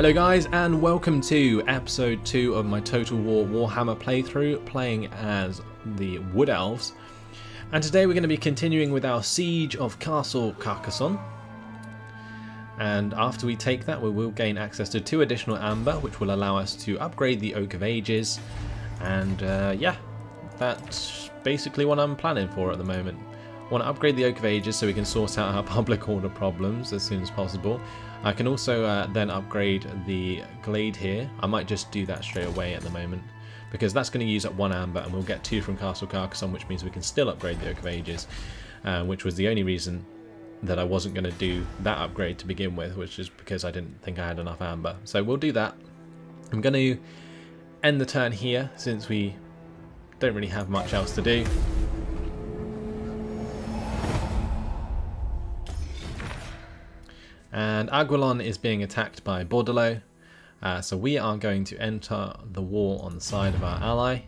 Hello guys, and welcome to episode 2 of my Total War Warhammer playthrough, playing as the Wood Elves. And today we're going to be continuing with our siege of Castle Carcassonne. And after we take that, we will gain access to 2 additional amber, which will allow us to upgrade the Oak of Ages. And yeah, that's basically what I'm planning for at the moment. I want to upgrade the Oak of Ages so we can sort out our public order problems as soon as possible. I can also then upgrade the glade here. I might just do that straight away at the moment, because that's going to use up 1 amber and we'll get 2 from Castle Carcassonne, which means we can still upgrade the Oak of Ages, which was the only reason that I wasn't going to do that upgrade to begin with, which is because I didn't think I had enough amber. So we'll do that. I'm going to end the turn here since we don't really have much else to do. And Aguilon is being attacked by Bordello, so we are going to enter the war on the side of our ally.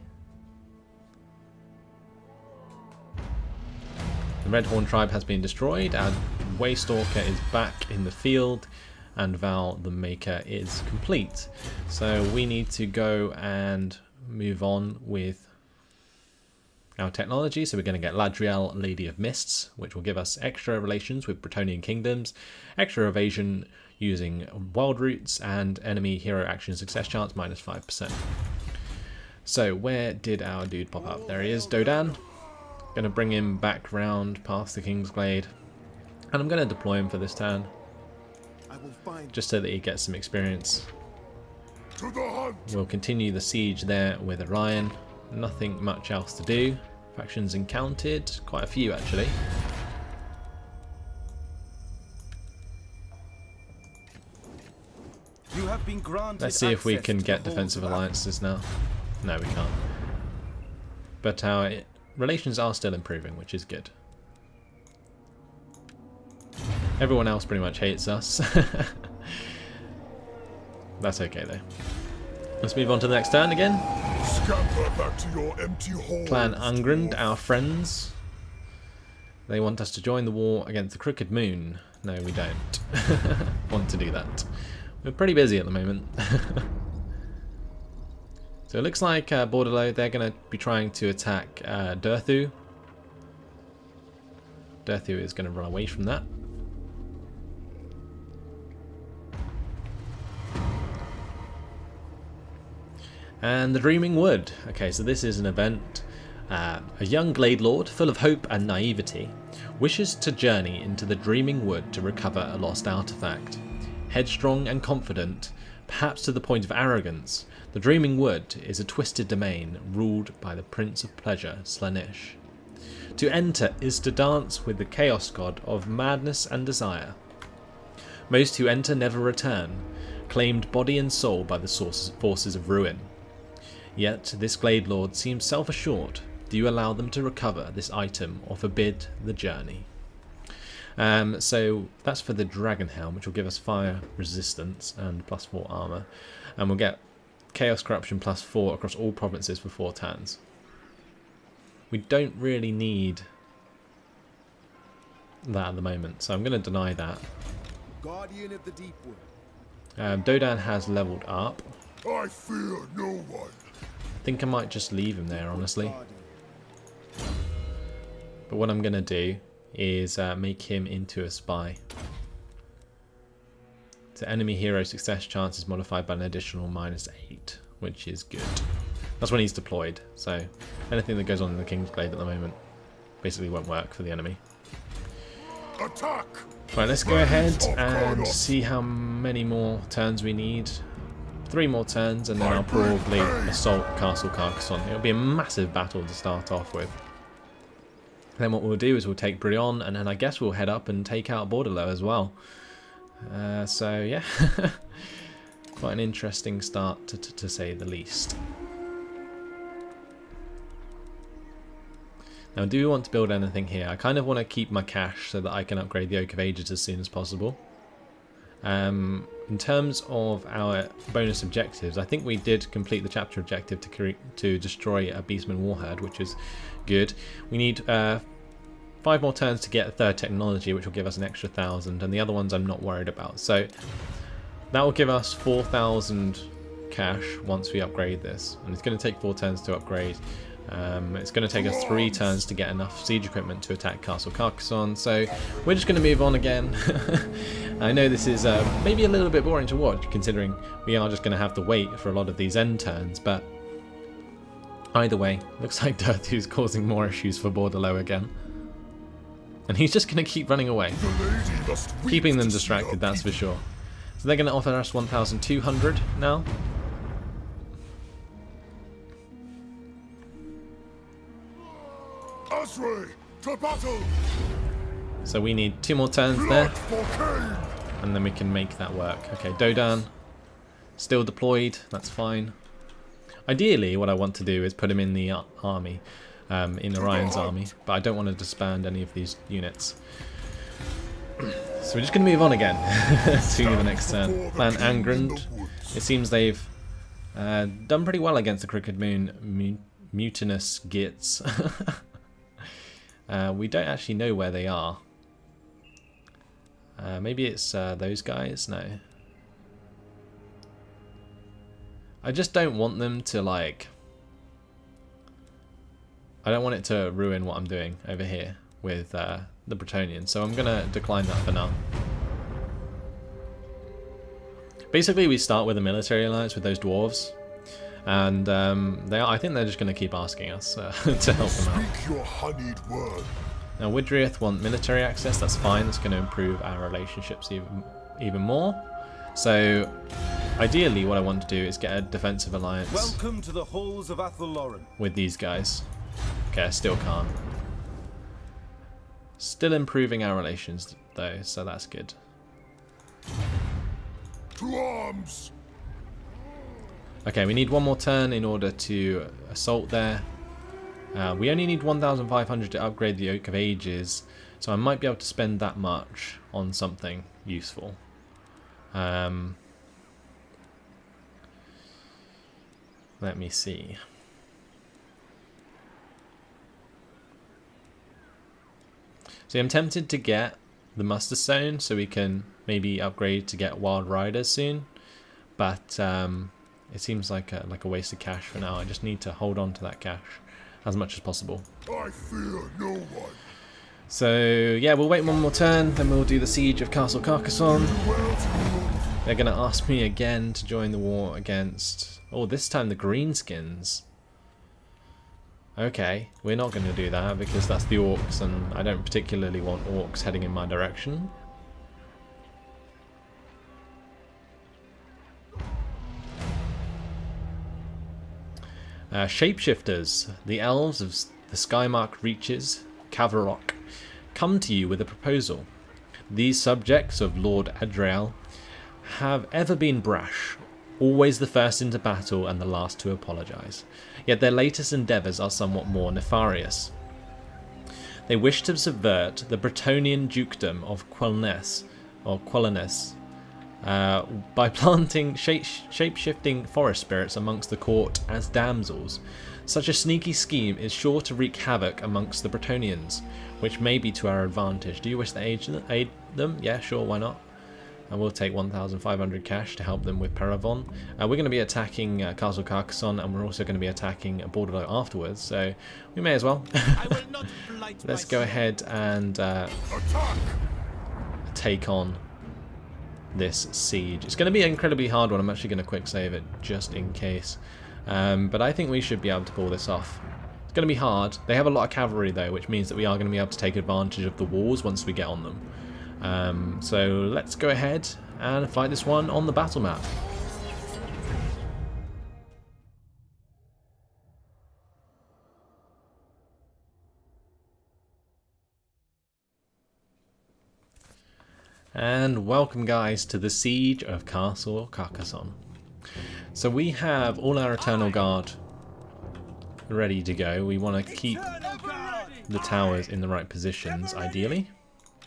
The Redhorn tribe has been destroyed, and Waystalker is back in the field, and Val the Maker is complete. So we need to go and move on with our technology. So we're going to get Ladriel, Lady of Mists, which will give us extra relations with Bretonnian kingdoms, extra evasion using wild roots, and enemy hero action success chance -5%. So where did our dude pop up? There he is, Dodan. Going to bring him back round past the King's Glade, and I'm going to deploy him for this turn, just so that he gets some experience. We'll continue the siege there with Orion. Nothing much else to do. Factions encountered, quite a few actually. You have been granted. Let's see if we can get defensive alliances now. No, we can't. But our relations are still improving, which is good. Everyone else pretty much hates us. That's okay though. Let's move on to the next turn again. Back to your empty hole. Clan Ungrund, our friends. They want us to join the war against the Crooked Moon. No, we don't want to do that. We're pretty busy at the moment. So it looks like Bordello, they're going to be trying to attack Durthu. Durthu is going to run away from that. And the Dreaming Wood. Okay, so this is an event. A young Glade Lord, full of hope and naivety, wishes to journey into the Dreaming Wood to recover a lost artifact. Headstrong and confident, perhaps to the point of arrogance, the Dreaming Wood is a twisted domain ruled by the Prince of Pleasure, Slaanesh. To enter is to dance with the Chaos God of madness and desire. Most who enter never return, claimed body and soul by the forces of ruin. Yet this Glade Lord seems self-assured. Do you allow them to recover this item or forbid the journey? So that's for the Dragon Helm, which will give us fire resistance and +4 armor. And we'll get Chaos Corruption +4 across all provinces for 4 turns. We don't really need that at the moment, so I'm going to deny that. Guardian of the Deep Wood. Dodan has leveled up. I fear no one. I think I might just leave him there, honestly. But what I'm going to do is make him into a spy. So enemy hero success chance is modified by an additional -8, which is good. That's when he's deployed, so anything that goes on in the King's Glade at the moment basically won't work for the enemy. Attack! Right, let's go ahead and see how many more turns we need. 3 more turns and then I'll probably assault Castle Carcassonne. It'll be a massive battle to start off with. Then what we'll do is we'll take Brion, and then I guess we'll head up and take out Bordello as well. So yeah, quite an interesting start to say the least. Now, do we want to build anything here? I kind of want to keep my cash so that I can upgrade the Oak of Ages as soon as possible. In terms of our bonus objectives, I think we did complete the chapter objective to destroy a Beastman Warherd, which is good. We need 5 more turns to get a 3rd technology, which will give us an extra 1,000, and the other ones I'm not worried about. So that will give us 4,000 cash once we upgrade this, and it's going to take 4 turns to upgrade. It's going to take us 3 turns to get enough siege equipment to attack Castle Carcassonne, so we're just going to move on again. I know this is maybe a little bit boring to watch, considering we are just going to have to wait for a lot of these end turns, but either way, looks like Dirthu's causing more issues for Bordelot again. And he's just going to keep running away, keeping them distracted, that's for sure. So they're going to offer us 1,200 now. Asray, to battle! So we need 2 more turns there, and then we can make that work. Okay, Dodan, still deployed, that's fine. Ideally, what I want to do is put him in the army, in Orion's army, but I don't want to disband any of these units. So we're just going to move on again to the next turn. Clan Angrand, it seems they've done pretty well against the Crooked Moon mutinous Gits. We don't actually know where they are. Maybe it's those guys? No. I just don't want them to, like... I don't want it to ruin what I'm doing over here with the Bretonnians, so I'm going to decline that for now. Basically, we start with a military alliance with those dwarves, and I think they're just going to keep asking us to help them out. Speak your honeyed word. Now, Widriath want military access, that's fine, that's going to improve our relationships even more. So, ideally, what I want to do is get a defensive alliance. Welcome to the halls of Athelloren. With these guys. Okay, I still can't. Still improving our relations, though, so that's good. To arms! Okay, we need 1 more turn in order to assault there. We only need 1,500 to upgrade the Oak of Ages, so I might be able to spend that much on something useful. Let me see. So I'm tempted to get the Muster Stone so we can maybe upgrade to get Wild Riders soon, but it seems like a waste of cash for now. I just need to hold on to that cash as much as possible. I fear no one. So yeah, we'll wait 1 more turn, then we'll do the siege of Castle Carcassonne. They're going to ask me again to join the war against... Oh, this time the Greenskins. Okay, we're not going to do that because that's the orcs, and I don't particularly want orcs heading in my direction. Shapeshifters, the elves of the Skymark Reaches, Kavarok, come to you with a proposal. These subjects of Lord Adriel have ever been brash, always the first into battle and the last to apologise. Yet their latest endeavours are somewhat more nefarious. They wish to subvert the Bretonnian dukedom of Quelnes, by planting shape-shifting forest spirits amongst the court as damsels. Such a sneaky scheme is sure to wreak havoc amongst the Bretonnians, which may be to our advantage. Do you wish to aid them? Yeah, sure, why not? And we'll take 1,500 cash to help them with Paravon. We're going to be attacking Castle Carcassonne, and we're also going to be attacking Bordelot afterwards, so we may as well. Let's go ahead and take on this siege. It's going to be an incredibly hard one. I'm actually going to quick save it just in case. But I think we should be able to pull this off. It's going to be hard. They have a lot of cavalry though, which means that we are going to be able to take advantage of the walls once we get on them. So let's go ahead and fight this one on the battle map. And welcome guys to the siege of Castle Carcassonne. So we have all our Eternal Guard ready to go. We want to keep the towers in the right positions, ideally.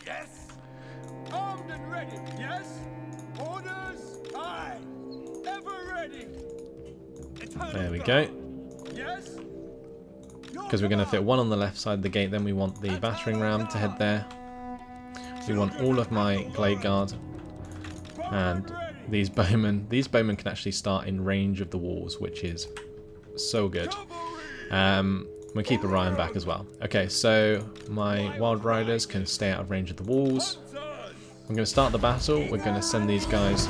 Yes. Armed and ready. Yes. Orders. Aye. Ever ready. There we go. Yes. Because we're going to fit 1 on the left side of the gate, then we want the battering ram to head there. We want all of my Glade Guard and these bowmen. These bowmen can actually start in range of the walls, which is so good. We'll keep Orion back as well. Okay, so my Wild Riders can stay out of range of the walls. I'm going to start the battle. We're going to send these guys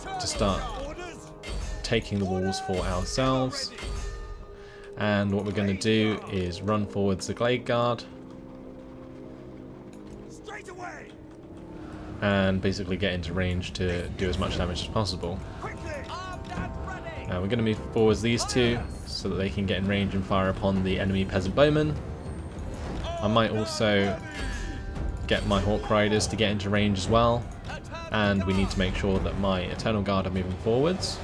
to start taking the walls for ourselves. And what we're going to do is run forwards the Glade Guard. And basically get into range to do as much damage as possible. We're going to move forwards these two so that they can get in range and fire upon the enemy peasant bowmen. I might also get my Hawk Riders to get into range as well, and we need to make sure that my Eternal Guard are moving forwards.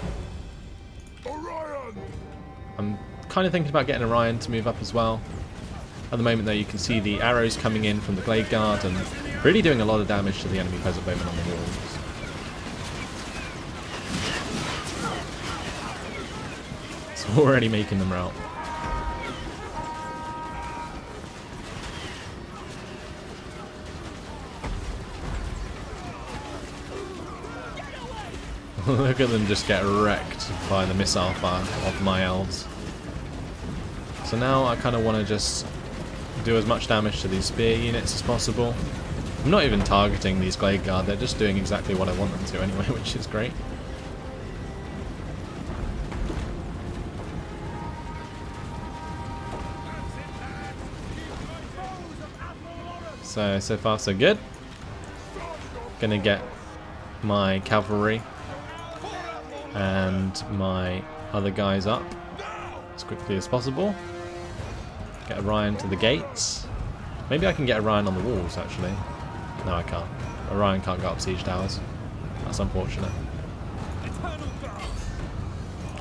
I'm kind of thinking about getting Orion to move up as well. At the moment though, you can see the arrows coming in from the Glade Guard and really doing a lot of damage to the enemy peasant bowmen on the walls. It's already making them rout. Look at them just get wrecked by the missile fire of my elves. So now I kind of want to just do as much damage to these spear units as possible. I'm not even targeting these Glade Guard, they're just doing exactly what I want them to anyway, which is great. So far so good. Gonna get my cavalry and my other guys up as quickly as possible. Get Orion to the gates. Maybe I can get Orion on the walls actually. No, I can't. Orion can't go up siege towers. That's unfortunate.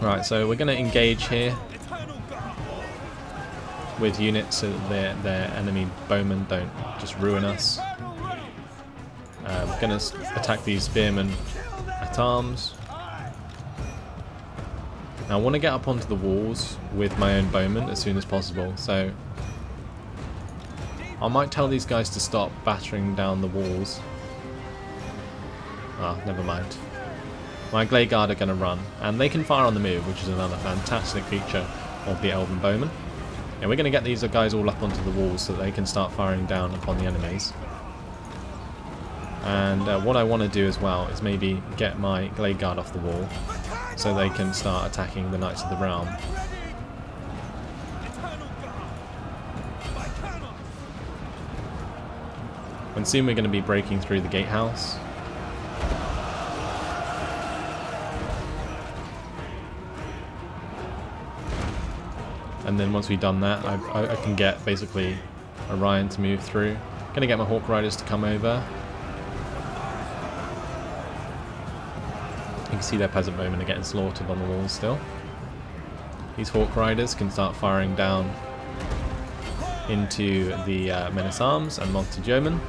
Alright, so we're going to engage here with units so that their enemy bowmen don't just ruin us. We're going to attack these spearmen at arms. Now I want to get up onto the walls with my own bowmen as soon as possible, so I might tell these guys to stop battering down the walls. Ah, never mind. My Glade Guard are going to run, and they can fire on the move, which is another fantastic feature of the Elven Bowmen. And we're going to get these guys all up onto the walls so that they can start firing down upon the enemies. And what I want to do as well is maybe get my Glade Guard off the wall so they can start attacking the Knights of the Realm. And soon we're going to be breaking through the gatehouse. And then once we've done that, I can get basically Orion to move through. Going to get my Hawk Riders to come over. You can see their peasant bowmen are getting slaughtered on the walls still. These Hawk Riders can start firing down into the men-at-arms and mounted yeomen.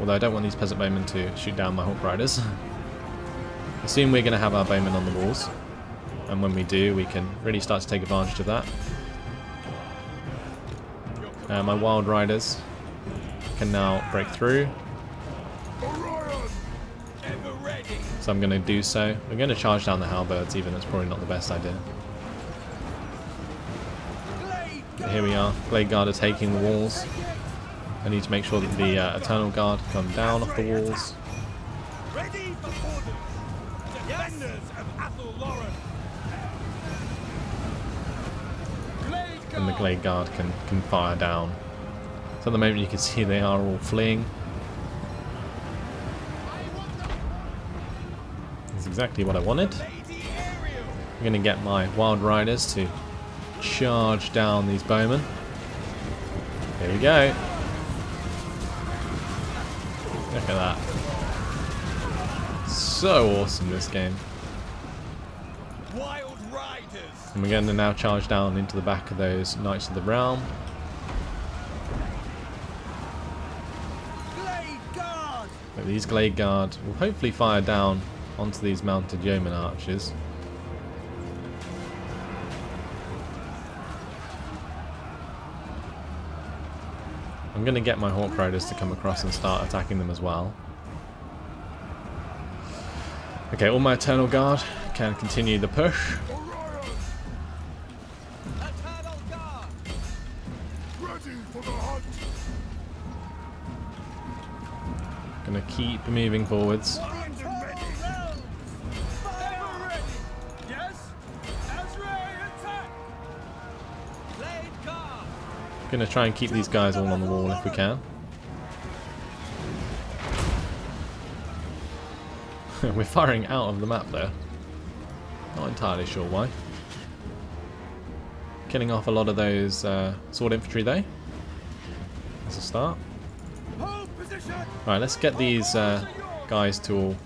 Although I don't want these peasant bowmen to shoot down my Hawk Riders. Soon we're going to have our bowmen on the walls. And when we do, we can really start to take advantage of that. My Wild Riders can now break through. So I'm going to do so. We're going to charge down the halberds, even though it's probably not the best idea. But here we are. Glade Guard are taking the walls. I need to make sure that the Eternal Guard come down off the walls. And the Glade Guard can fire down. So at the moment you can see they are all fleeing. That's exactly what I wanted. I'm going to get my Wild Riders to charge down these bowmen. Here we go. Look at that. So awesome, this game. And we're going to now charge down into the back of those Knights of the Realm. But these Glade Guard will hopefully fire down onto these mounted yeoman archers. I'm going to get my Hawk Riders to come across and start attacking them as well. Okay, all my Eternal Guard can continue the push. Eternal Guard! Ready for the hunt. Gonna keep moving forwards. Ever ready! Yes? Azrael, attack! Blade Guard! Gonna try and keep these guys all on the wall if we can. We're firing out of the map there. Not entirely sure why. Killing off a lot of those sword infantry though. That's a start. Hold position! Alright, let's get these guys to all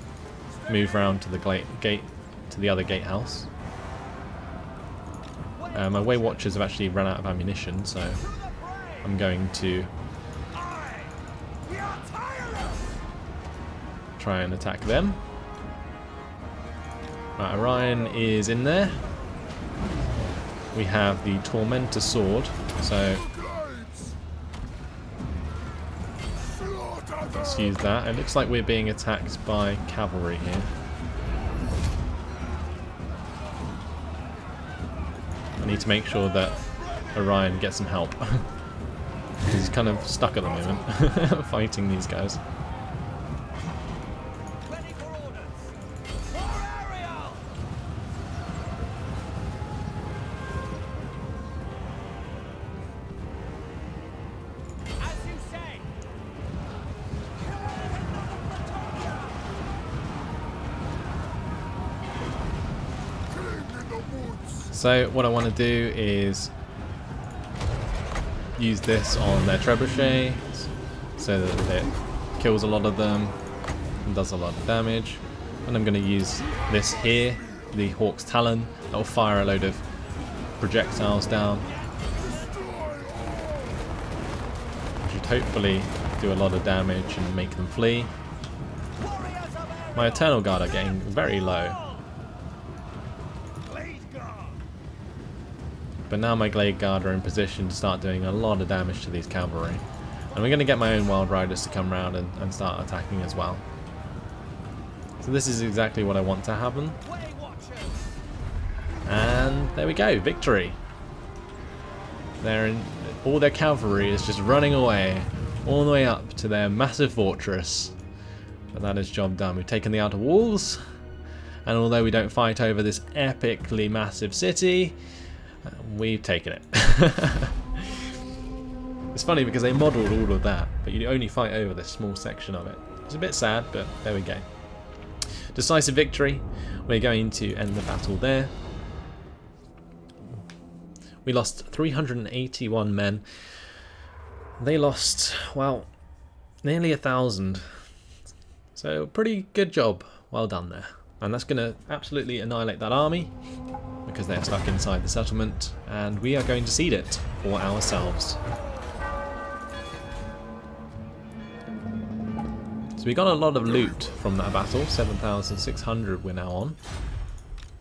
move round to the gate, to the other gatehouse. My Way Watchers have actually run out of ammunition, so I'm going to We are tireless! try and attack them. Right, Orion is in there. We have the Tormentor Sword, so Blades. Slaughter them. let's use that. It looks like we're being attacked by cavalry here. I need to make sure that Orion gets some help. Because he's kind of stuck at the moment, fighting these guys. Ready for orders! For Ariel! As you say! Killing in the woods. So what I want to do is use this on their trebuchets so that it kills a lot of them and does a lot of damage. And I'm going to use this here, the Hawk's Talon, that will fire a load of projectiles down, which should hopefully do a lot of damage and make them flee. My Eternal Guard are getting very low, Blade Guard! but now my Glade Guard are in position to start doing a lot of damage to these cavalry. And we're going to get my own Wild Riders to come around and start attacking as well. So this is exactly what I want to happen. Way Watchers! And there we go, victory. All their cavalry is just running away, all the way up to their massive fortress. But that is job done. We've taken the outer walls, and although we don't fight over this epically massive city, we've taken it. It's funny because they modelled all of that, but you only fight over this small section of it. It's a bit sad, but there we go. Decisive victory. We're going to end the battle there. We lost 381 men. They lost, well, nearly 1,000. So pretty good job. Well done there. And that's going to absolutely annihilate that army because they're stuck inside the settlement, and we are going to cede it for ourselves. So we got a lot of loot from that battle. 7,600 we're now on.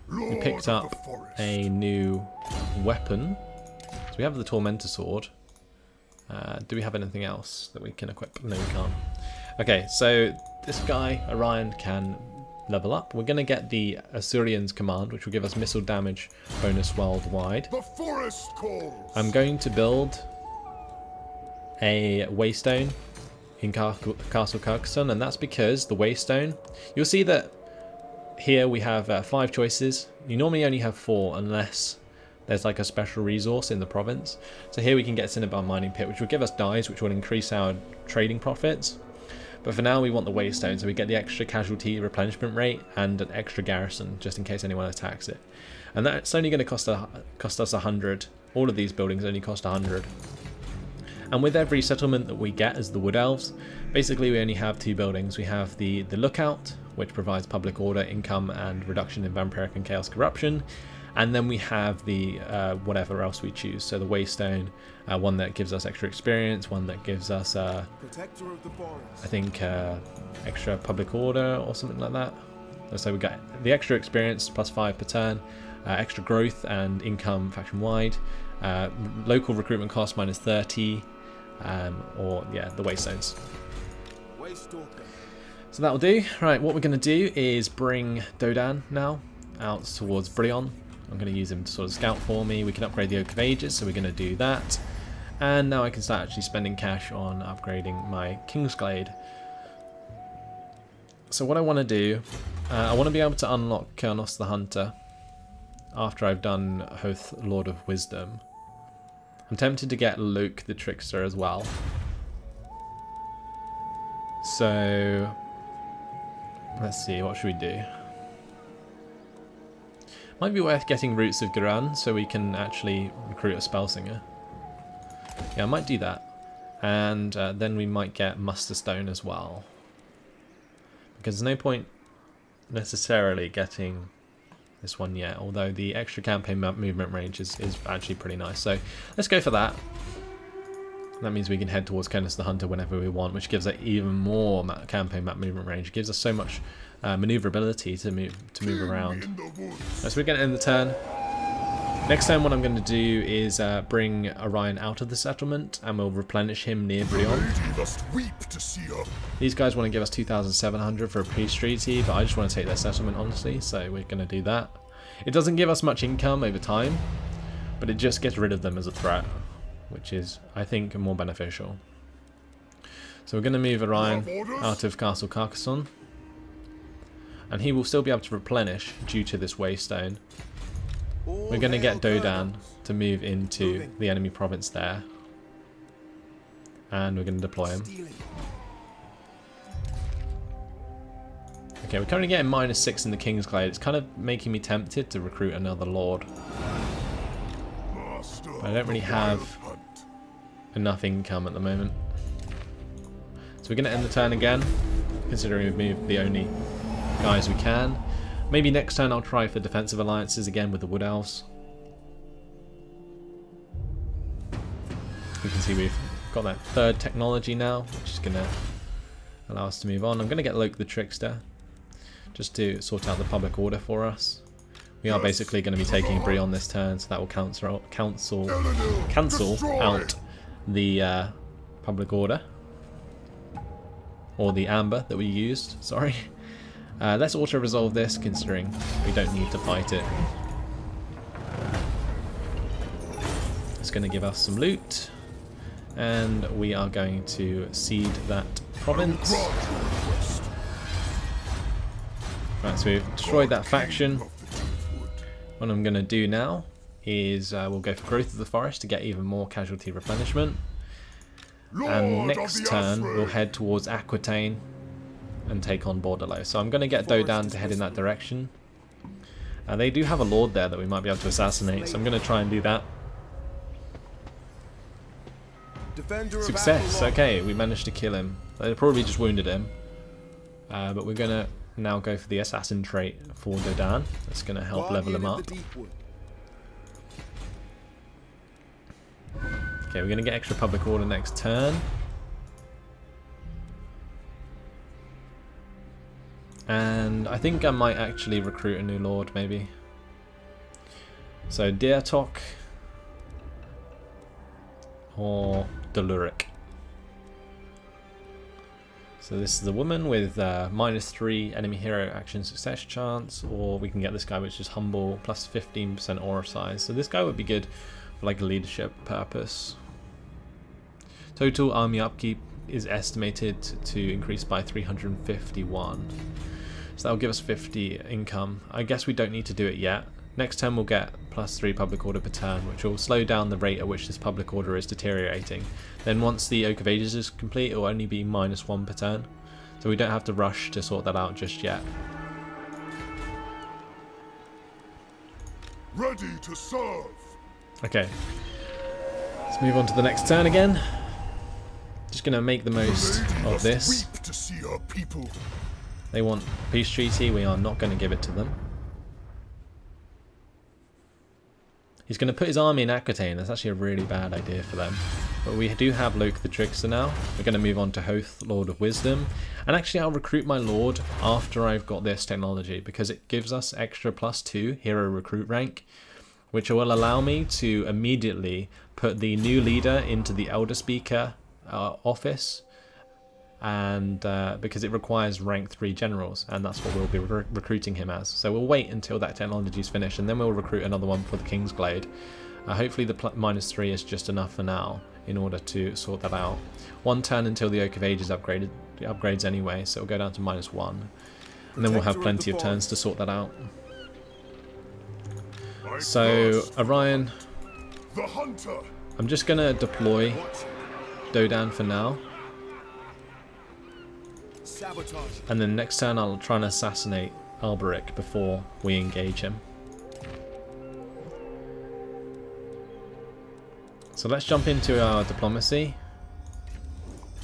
We picked up a new weapon. So we have the Tormentor Sword. Do we have anything else that we can equip? No, we can't. Okay, so this guy, Orion, can level up. We're going to get the Assyrian's Command, which will give us missile damage bonus worldwide. The forest calls. I'm going to build a Waystone in Castle Carcassonne, and that's because the Waystone, you'll see that here we have 5 choices. You normally only have 4 unless there's like a special resource in the province. So here we can get Cinnabar Mining Pit, which will give us dyes, which will increase our trading profits. But for now we want the Waystone, so we get the extra casualty replenishment rate and an extra garrison, just in case anyone attacks it. And that's only going to cost us 100. All of these buildings only cost 100. And with every settlement that we get as the Wood Elves, basically we only have 2 buildings. We have the Lookout, which provides public order, income, and reduction in vampiric and chaos corruption. And then we have the whatever else we choose. So the Waystone, one that gives us extra experience, one that gives us, Protector of the forest. I think, extra public order or something like that. So we got the extra experience plus 5 per turn, extra growth and income faction-wide, local recruitment cost minus 30, or yeah, the Waystones. Waystalker. So that'll do. Right, what we're going to do is bring Dodan now out towards Brion. I'm going to use him to sort of scout for me. We can upgrade the Oak of Ages, so we're going to do that. And now I can start actually spending cash on upgrading my Kingsglade. So what I want to do, I want to be able to unlock Kurnos the Hunter after I've done Hoth Lord of Wisdom. I'm tempted to get Luke the Trickster as well. So let's see, what should we do? Might be worth getting Roots of Garan so we can actually recruit a Spellsinger. Yeah, I might do that. And then we might get Muster Stone as well. Because there's no point necessarily getting this one yet, although the extra campaign map movement range is actually pretty nice. So let's go for that. That means we can head towards Kurnos the Hunter whenever we want, which gives us even more campaign map movement range. It gives us so much maneuverability to move around. So we're going to end the turn. Next turn what I'm going to do is bring Orion out of the settlement and we'll replenish him near Brion. These guys want to give us 2,700 for a peace treaty, but I just want to take their settlement honestly, so we're going to do that. It doesn't give us much income over time, but it just gets rid of them as a threat, which is, I think, more beneficial. So we're going to move Orion out of Castle Carcassonne, and he will still be able to replenish due to this Waystone. We're going to get Dodan to move into the enemy province there, and we're going to deploy him. Okay, we're currently getting -6 in the Kingsglade. It's kind of making me tempted to recruit another Lord. But I don't really have enough income at the moment. So we're going to end the turn again, considering we've moved the only guys we can. Maybe next turn I'll try for defensive alliances again with the Wood Elves. You can see we've got that third technology now, which is going to allow us to move on. I'm going to get Luke the Trickster, just to sort out the public order for us. We are basically going to be taking Brion this turn, so that will cancel out the public order. Or the amber that we used, sorry. Let's auto-resolve this, considering we don't need to fight it. It's going to give us some loot, and we are going to cede that province. Right, so we've destroyed that faction. What I'm going to do now is we'll go for Growth of the Forest to get even more casualty replenishment. And next turn we'll head towards Aquitaine and take on Bordello. So I'm going to get Dodan to head in that direction. They do have a lord there that we might be able to assassinate, so I'm going to try and do that. Success! Okay, we managed to kill him. They probably just wounded him. But we're going to now go for the assassin trait for Dodan. That's going to help level him up. Okay, we're going to get extra public order next turn. And I think I might actually recruit a new lord, maybe. So Deatok or Deluric. So this is the woman with -3 enemy hero action success chance, or we can get this guy which is humble plus 15% aura size. So this guy would be good for like a leadership purpose. Total army upkeep is estimated to increase by 351. So that'll give us 50 income. I guess we don't need to do it yet. Next turn we'll get +3 public order per turn, which will slow down the rate at which this public order is deteriorating. Then once the Oak of Ages is complete, it will only be -1 per turn. So we don't have to rush to sort that out just yet. Ready to serve. Okay. Let's move on to the next turn again. Just going to make the most of this. To see our people. They want peace treaty, we are not going to give it to them. He's going to put his army in Aquitaine. That's actually a really bad idea for them. But we do have Luke the Trickster now. We're going to move on to Hoth, Lord of Wisdom. And actually I'll recruit my Lord after I've got this technology, because it gives us extra +2 hero recruit rank, which will allow me to immediately put the new leader into the Elder Speaker office and because it requires rank 3 generals, and that's what we'll be recruiting him as. So we'll wait until that technology is finished, and then we'll recruit another one for the King's Glade. Hopefully the -3 is just enough for now in order to sort that out. 1 turn until the Oak of Ages upgrades anyway, so it'll go down to -1, and then we'll have plenty of turns to sort that out. So Orion, The hunter. I'm just going to deploy Dodan for now, Sabotage. and then next turn I'll try and assassinate Alberic before we engage him. So let's jump into our diplomacy.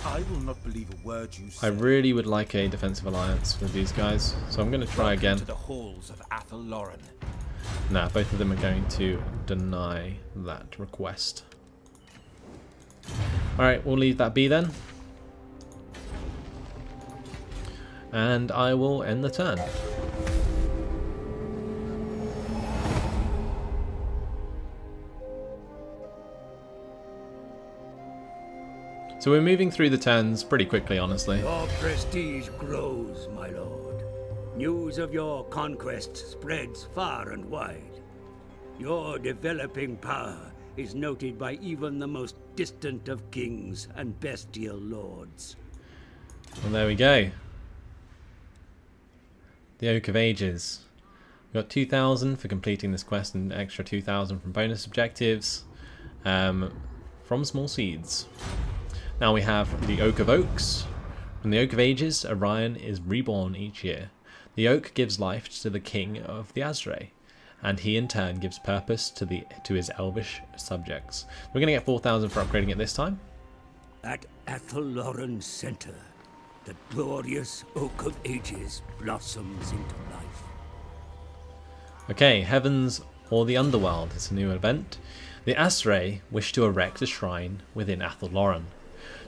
I will not believe a word you I say. really would like a defensive alliance with these guys, so I'm going to try again. To the halls of Athelloren. Nah, both of them are going to deny that request. Alright, we'll leave that be then. And I will end the turn. So we're moving through the turns pretty quickly, honestly. Your prestige grows, my lord. News of your conquest spreads far and wide. Your developing power is noted by even the most distant of kings and bestial lords. Well, there we go. The Oak of Ages. We got 2,000 for completing this quest and an extra 2,000 from bonus objectives from small seeds. Now we have the Oak of Oaks. From the Oak of Ages, Orion is reborn each year. The oak gives life to the king of the Azrae, and he in turn gives purpose to his elvish subjects. We're going to get 4,000 for upgrading it this time. At Athelloren Center, the glorious Oak of Ages blossoms into life. Okay, Heavens or the Underworld is a new event. The Azrae wish to erect a shrine within Athelloren,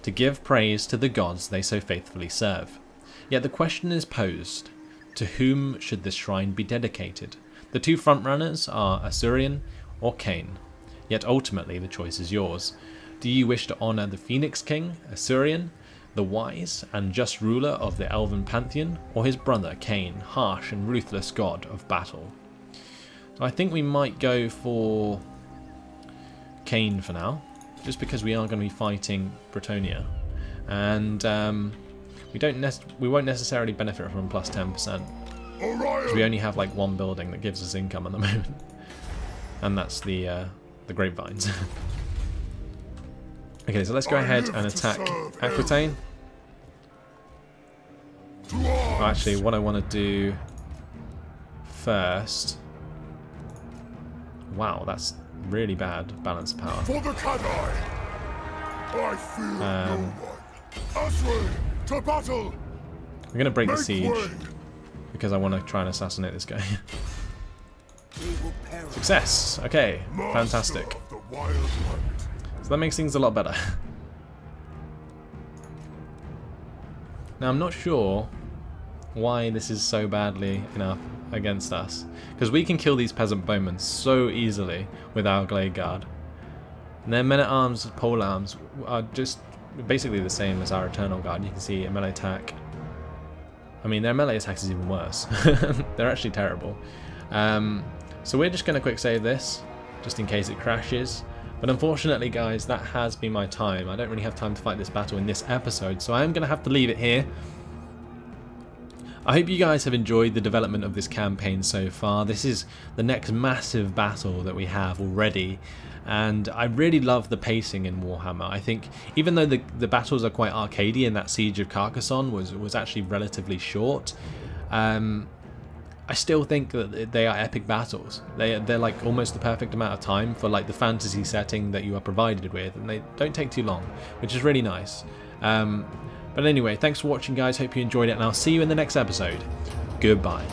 to give praise to the gods they so faithfully serve. Yet the question is posed, to whom should this shrine be dedicated? The two frontrunners are Asuryan or Cain, yet ultimately the choice is yours. Do you wish to honour the Phoenix King, Asuryan, the wise and just ruler of the Elven Pantheon, or his brother Cain, harsh and ruthless god of battle? So I think we might go for Cain for now, just because we are going to be fighting Bretonnia, and we won't necessarily benefit from plus 10%, because we only have like one building that gives us income at the moment, and that's the grapevines. Okay, so let's go ahead and attack Aquitaine. Oh, actually, what I want to do first. Wow, that's really bad balance of power. For the Kadai. I fear no one. Azrae, to battle. I'm going to break the siege way. because I want to try and assassinate this guy. They will perish. Success! Okay, fantastic. Master of the wild hunt. So that makes things a lot better. Now I'm not sure why this is so badly enough against us, because we can kill these peasant bowmen so easily with our Glade Guard. And their men-at-arms, polearms are just basically the same as our Eternal Guard. You can see a melee attack. I mean, their melee attack is even worse. They're actually terrible. So we're just going to quick save this, just in case it crashes. But unfortunately, guys, that has been my time. I don't really have time to fight this battle in this episode, so I am going to have to leave it here. I hope you guys have enjoyed the development of this campaign so far. This is the next massive battle that we have already, and I really love the pacing in Warhammer. I think even though the battles are quite arcadey and that Siege of Carcassonne was actually relatively short, I still think that they are epic battles. They're like almost the perfect amount of time for like the fantasy setting that you are provided with, and they don't take too long, which is really nice. But anyway, thanks for watching, guys. Hope you enjoyed it, and I'll see you in the next episode. Goodbye.